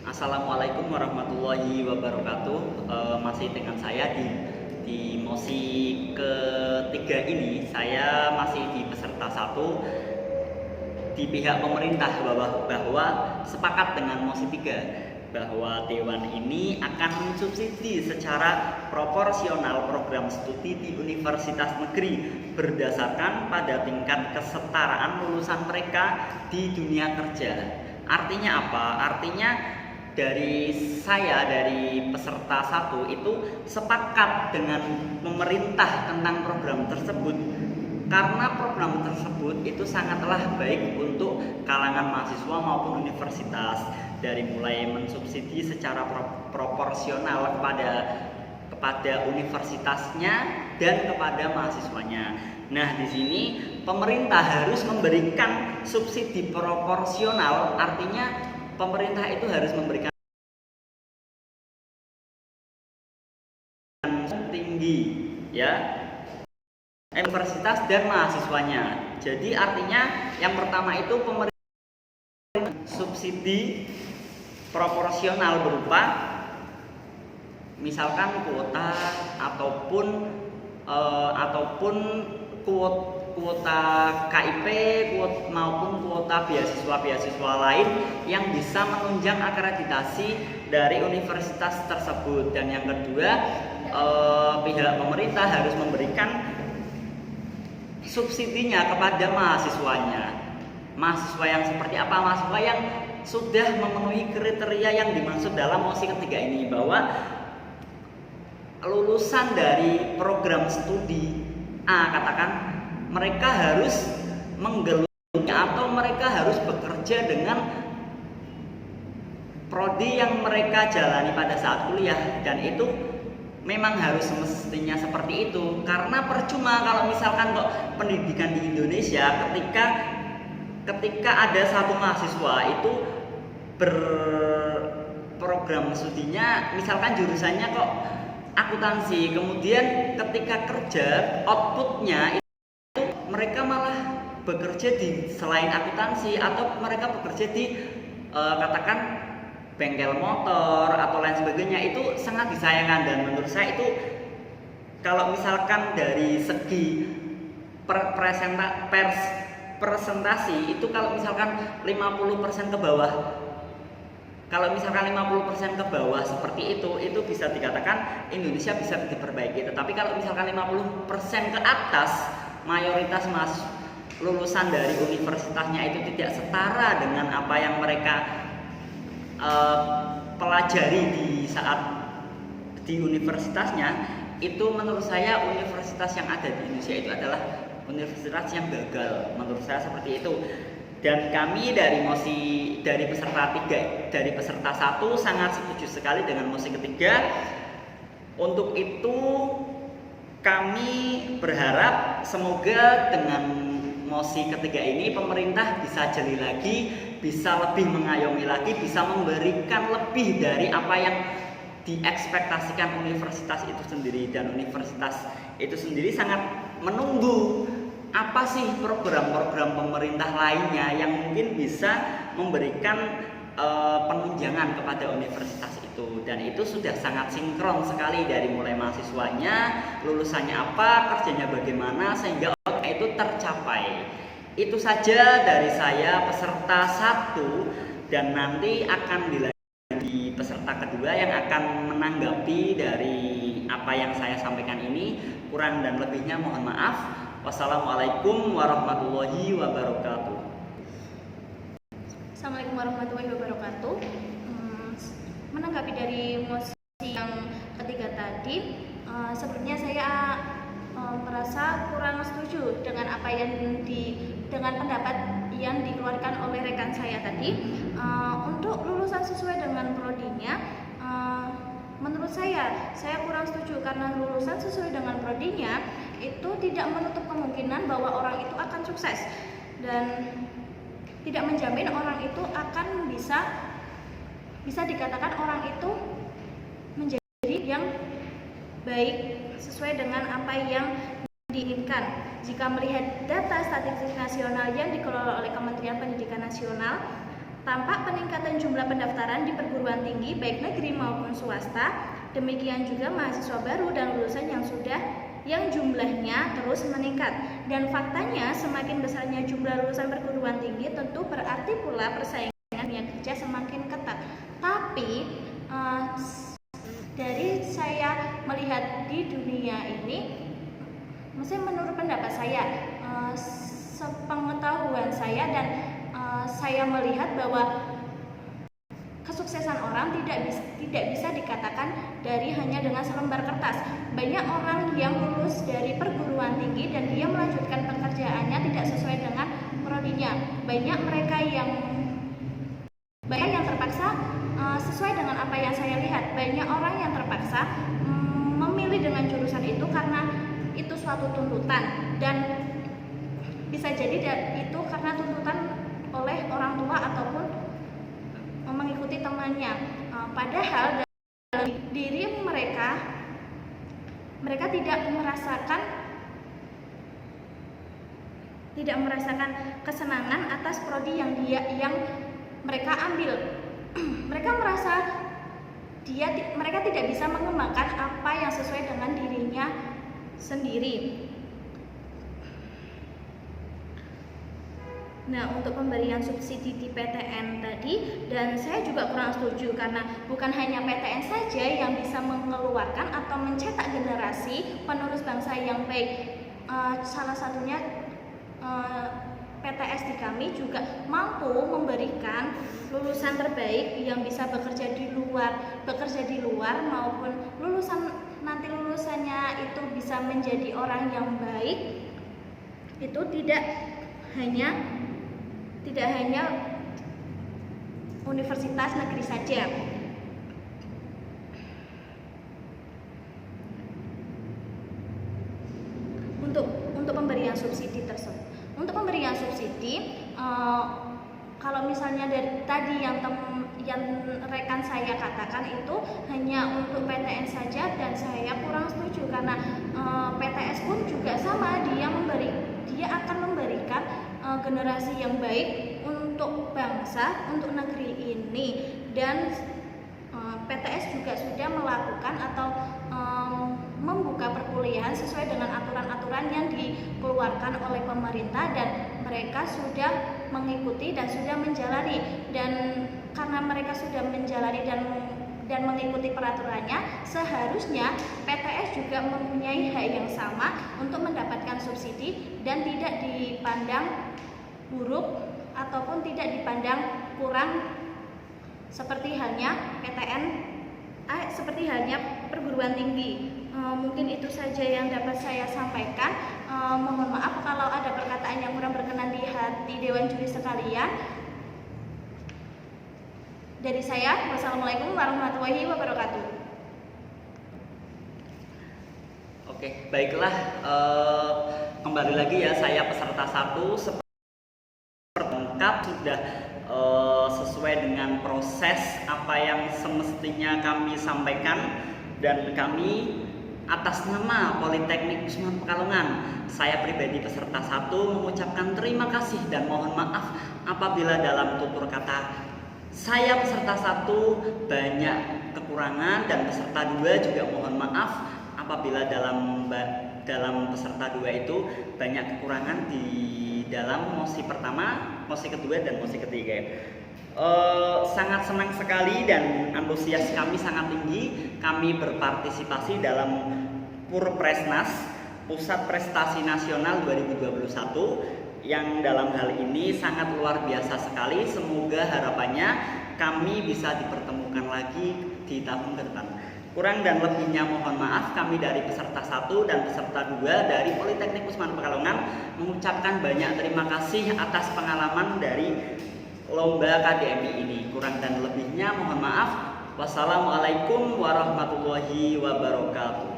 Assalamualaikum warahmatullahi wabarakatuh. Masih dengan saya di mosi ketiga ini. Saya masih di peserta satu di pihak pemerintah bahwa sepakat dengan mosi 3 bahwa Dewan ini akan mensubsidi secara proporsional program studi di universitas negeri berdasarkan pada tingkat kesetaraan lulusan mereka di dunia kerja. Artinya apa? Artinya dari peserta satu itu sepakat dengan pemerintah tentang program tersebut, karena program tersebut itu sangatlah baik untuk kalangan mahasiswa maupun universitas, dari mulai mensubsidi secara proporsional kepada universitasnya dan kepada mahasiswanya. Nah, di sini pemerintah harus memberikan subsidi proporsional, artinya pemerintah itu harus memberikan tinggi ya universitas dan mahasiswanya. Jadi artinya yang pertama itu pemerintah subsidi proporsional berupa misalkan kuota ataupun kuota KIP maupun kuota beasiswa lain yang bisa menunjang akreditasi dari universitas tersebut. Dan yang kedua, pihak pemerintah harus memberikan subsidinya kepada mahasiswanya. Mahasiswa yang seperti apa? Mahasiswa yang sudah memenuhi kriteria yang dimaksud dalam mosi ketiga ini, bahwa lulusan dari program studi A, katakan mereka harus menggeluti atau mereka harus bekerja dengan prodi yang mereka jalani pada saat kuliah, dan itu memang harus semestinya seperti itu. Karena percuma kalau misalkan kok pendidikan di Indonesia ketika ada satu mahasiswa itu berprogram studinya misalkan jurusannya kok akuntansi, kemudian ketika kerja outputnya itu mereka malah bekerja di selain akuntansi, atau mereka bekerja di katakan bengkel motor atau lain sebagainya. Itu sangat disayangkan, dan menurut saya itu kalau misalkan dari segi presentasi itu kalau misalkan 50% ke bawah, kalau misalkan 50% ke bawah seperti itu bisa dikatakan Indonesia bisa diperbaiki. Tetapi kalau misalkan 50% ke atas, mayoritas lulusan dari universitasnya itu tidak setara dengan apa yang mereka pelajari di saat di universitasnya, itu menurut saya universitas yang ada di Indonesia itu adalah universitas yang gagal. Menurut saya seperti itu. Dan kami dari peserta satu sangat setuju sekali dengan mosi ketiga. Untuk itu kami berharap semoga dengan mosi ketiga ini pemerintah bisa jeli lagi, bisa lebih mengayomi lagi, bisa memberikan lebih dari apa yang diekspektasikan universitas itu sendiri. Dan universitas itu sendiri sangat menunggu apa sih program-program pemerintah lainnya yang mungkin bisa memberikan penunjangan kepada universitas itu. Dan itu sudah sangat sinkron sekali, dari mulai mahasiswanya, lulusannya apa, kerjanya bagaimana, sehingga itu tercapai. Itu saja dari saya peserta satu, dan nanti akan dilanjutkan di peserta kedua yang akan menanggapi dari apa yang saya sampaikan ini. Kurang dan lebihnya mohon maaf. Wassalamualaikum warahmatullahi wabarakatuh. Assalamualaikum warahmatullahi wabarakatuh. Menanggapi dari mosi yang ketiga tadi, sebenarnya saya merasa kurang setuju dengan dengan pendapat yang dikeluarkan oleh rekan saya tadi. Untuk lulusan sesuai dengan prodinya, menurut saya kurang setuju, karena lulusan sesuai dengan prodinya itu tidak menutup kemungkinan bahwa orang itu akan sukses, dan tidak menjamin orang itu akan bisa dikatakan orang itu menjadi yang baik sesuai dengan apa yang diinginkan. Jika melihat data statistik nasional yang dikelola oleh Kementerian Pendidikan Nasional, tampak peningkatan jumlah pendaftaran di perguruan tinggi baik negeri maupun swasta. Demikian juga mahasiswa baru dan lulusan yang jumlahnya terus meningkat. Dan faktanya semakin besarnya jumlah lulusan perguruan tinggi tentu berarti pula persaingan dunia kerja semakin ketat. Tapi dari saya melihat di dunia ini, maksudnya menurut pendapat saya, sepengetahuan saya dan saya melihat bahwa kesuksesan orang tidak bisa dikatakan dari hanya dengan selembar kertas. Banyak orang yang lulus dari perguruan tinggi dan dia melanjutkan pekerjaannya tidak sesuai dengan prodinya. Banyak mereka yang terpaksa sesuai dengan apa yang saya lihat. Banyak orang yang terpaksa memilih dengan jurusan itu karena itu suatu tuntutan, dan bisa jadi itu karena tuntutan oleh orang tua ataupun mengikuti temannya. Padahal dalam diri mereka tidak merasakan kesenangan atas prodi yang mereka ambil. Mereka tidak bisa mengembangkan apa yang sesuai dengan dirinya sendiri. Nah, untuk pemberian subsidi di PTN tadi, dan saya juga kurang setuju karena bukan hanya PTN saja yang bisa mengeluarkan atau mencetak generasi penerus bangsa yang baik. Salah satunya PTS di kami juga mampu memberikan lulusan terbaik yang bisa bekerja di luar maupun lulusannya itu bisa menjadi orang yang baik. Itu tidak hanya universitas negeri saja. Untuk pemberian subsidi tersebut. Untuk pemberian subsidi, kalau misalnya dari tadi yang rekan saya katakan itu hanya untuk PTN saja, dan saya kurang setuju karena PTS pun juga sama, dia akan memberikan generasi yang baik untuk bangsa, untuk negeri ini. Dan PTS juga sudah melakukan atau membuka perkuliahan sesuai dengan aturan-aturan yang dikeluarkan oleh pemerintah, dan mereka sudah mengikuti dan sudah menjalani. Dan karena mereka sudah menjalani dan mengikuti peraturannya, seharusnya PTS juga mempunyai hak yang sama untuk mendapatkan subsidi dan tidak dipandang buruk ataupun tidak dipandang kurang seperti halnya perguruan tinggi. Mungkin itu saja yang dapat saya sampaikan. Mohon maaf kalau ada perkataan yang kurang berkenan di hati Dewan Juri sekalian. Dari saya, wassalamualaikum warahmatullahi wabarakatuh. Oke, baiklah. Kembali lagi ya, saya peserta 1 lengkap sudah sesuai dengan proses apa yang semestinya kami sampaikan, dan kami atas nama Politeknik Usman Pekalongan, saya pribadi peserta 1 mengucapkan terima kasih dan mohon maaf apabila dalam tutur kata saya peserta 1 banyak kekurangan, dan peserta 2 juga mohon maaf apabila dalam peserta 2 itu banyak kekurangan di dalam mosi pertama, mosi kedua, dan mosi ketiga. Sangat senang sekali dan antusias kami sangat tinggi. Kami berpartisipasi dalam Purpresnas, Pusat Prestasi Nasional 2021, yang dalam hal ini sangat luar biasa sekali. Semoga harapannya kami bisa dipertemukan lagi di tahun depan. Kurang dan lebihnya mohon maaf. Kami dari peserta 1 dan peserta 2 dari Politeknik Usman Pekalongan mengucapkan banyak terima kasih atas pengalaman dari lomba KDMI ini. Kurang dan lebihnya mohon maaf. Wassalamualaikum warahmatullahi wabarakatuh.